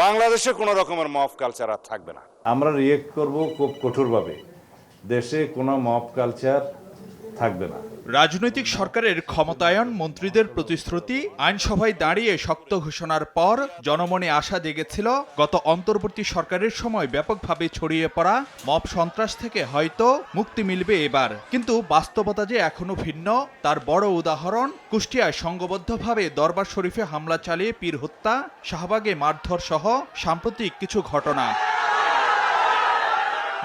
বাংলাদেশে কোনো রকমের মব কালচার আর থাকবে না। আমরা রিয়েক্ট করব খুব কঠোরভাবে। দেশে কোনো মব কালচার থাকবে না। রাজনৈতিক সরকারের ক্ষমতায়ন, মন্ত্রীদের প্রতিশ্রুতি, আইনসভায় দাঁড়িয়ে শক্ত ঘোষণার পর জনমনে আশা জেগেছিল গত অন্তর্বর্তী সরকারের সময় ব্যাপকভাবে ছড়িয়ে পড়া মব সন্ত্রাস থেকে হয়তো মুক্তি মিলবে এবার। কিন্তু বাস্তবতা যে এখনো ভিন্ন, তার বড় উদাহরণ কুষ্টিয়ায় সংঘবদ্ধভাবে দরবার শরীফে হামলা চালিয়ে পীর হত্যা, শাহবাগে মারধর সহ সাম্প্রতিক কিছু ঘটনা।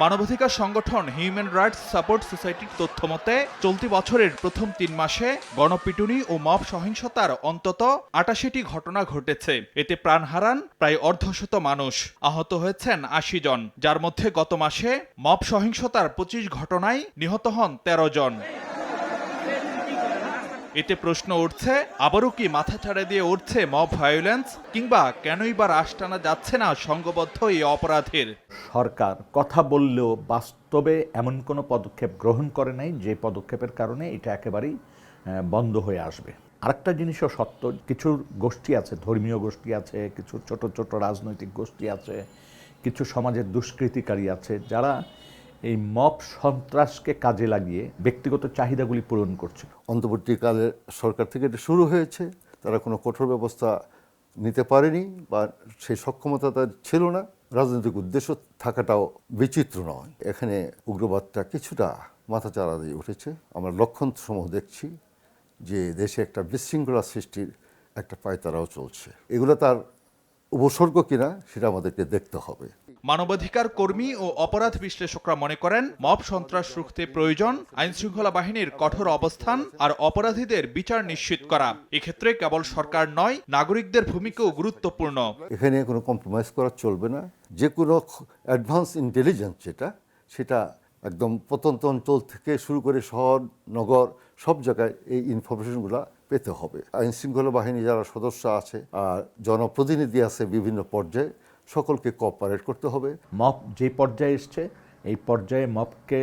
মানবাধিকার সংগঠন হিউম্যান রাইটস সাপোর্ট সোসাইটির তথ্য মতে চলতি বছরের প্রথম ৩ মাসে গণপিটুনি ও মব সহিংসতার অন্তত ৮৮টি ঘটনা ঘটেছে। এতে প্রাণ হারান প্রায় অর্ধশত মানুষ, আহত হয়েছেন ৮০ জন, যার মধ্যে গত মাসে মব সহিংসতার ২৫ ঘটনায় নিহত হন ১৩ জন। এতে প্রশ্ন উঠছে, আবারও কি মাথা ছাড়া দিয়ে উঠছে মব ভায়োলেন্স, কিংবা কেনই বা রাশ টানা যাচ্ছে না সংঘবদ্ধ এই অপরাধের? সরকার কথা বললেও বাস্তবে এমন কোনো পদক্ষেপ গ্রহণ করে নাই যে পদক্ষেপের কারণে এটা একেবারেই বন্ধ হয়ে আসবে। আরেকটা জিনিসও সত্য, কিছু গোষ্ঠী আছে, ধর্মীয় গোষ্ঠী আছে, কিছু ছোট ছোট রাজনৈতিক গোষ্ঠী আছে, কিছু সমাজের দুষ্কৃতিকারী আছে, যারা এই মব সন্ত্রাসকে কাজে লাগিয়ে ব্যক্তিগত চাহিদাগুলি পূরণ করছে। অন্তর্বর্তীকালে সরকার থেকে এটা শুরু হয়েছে, তারা কোনো কঠোর ব্যবস্থা নিতে পারেনি বা সেই সক্ষমতা তার ছিল না। রাজনৈতিক উদ্দেশ্য থাকাটাও বিচিত্র নয়। এখানে উগ্রবাদটা কিছুটা মাথাচাড়া দিয়ে উঠেছে। আমরা লক্ষণসমূহ দেখছি যে দেশে একটা বিশৃঙ্খলা সৃষ্টির একটা পায়তারাও চলছে। এগুলো তার উপসর্গ কিনা সেটা আমাদেরকে দেখতে হবে। মানবাধিকার কর্মী ও অপরাধ বিশ্লেষকরা মনে করেন, মব সন্ত্রাস রুখতে প্রয়োজন আইনশৃঙ্খলা বাহিনীর কঠোর অবস্থান আর অপরাধীদের বিচার নিশ্চিত করা। এক্ষেত্রে কেবল সরকার নয়, নাগরিকদের ভূমিকাও গুরুত্বপূর্ণ। এখানে কোনো কম্প্রোমাইজ করা চলবে না। যে কোনো অ্যাডভান্স ইন্টেলিজেন্স সেটা একদম প্রত্যন্ত অঞ্চল থেকে শুরু করে শহর নগর সব জায়গায় এই ইনফরমেশনগুলো পেতে হবে। আইনশৃঙ্খলা বাহিনী যারা সদস্য আছে আর জনপ্রতিনিধি আছে বিভিন্ন পর্যায়ে, সকলকে কোঅপারেট করতে হবে। মব যে পর্যায়ে এসছে, এই পর্যায়ে মবকে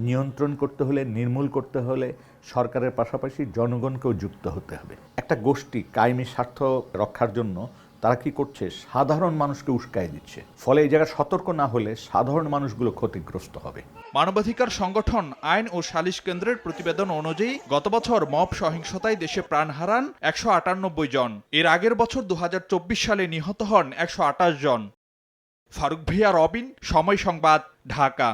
নিয়ন্ত্রণ করতে হলে, নির্মূল করতে হলে সরকারের পাশাপাশি জনগণকেও যুক্ত হতে হবে। একটা গোষ্ঠী কায়েমি স্বার্থ রক্ষার জন্য তারা কি করছে, সাধারণ মানুষকে উস্কাই দিচ্ছে। ফলে এই জায়গায় সতর্ক না হলে সাধারণ মানুষগুলো ক্ষতিগ্রস্ত হবে। মানবাধিকার সংগঠন আইন ও সালিশ কেন্দ্রের প্রতিবেদন অনুযায়ী গত বছর মব সহিংসতায় দেশে প্রাণ হারান ১৯৮ জন। এর আগের বছর ২০২৪ সালে নিহত হন ১২৮ জন। ফারুক ভিয়া, রবিন, সময় সংবাদ, ঢাকা।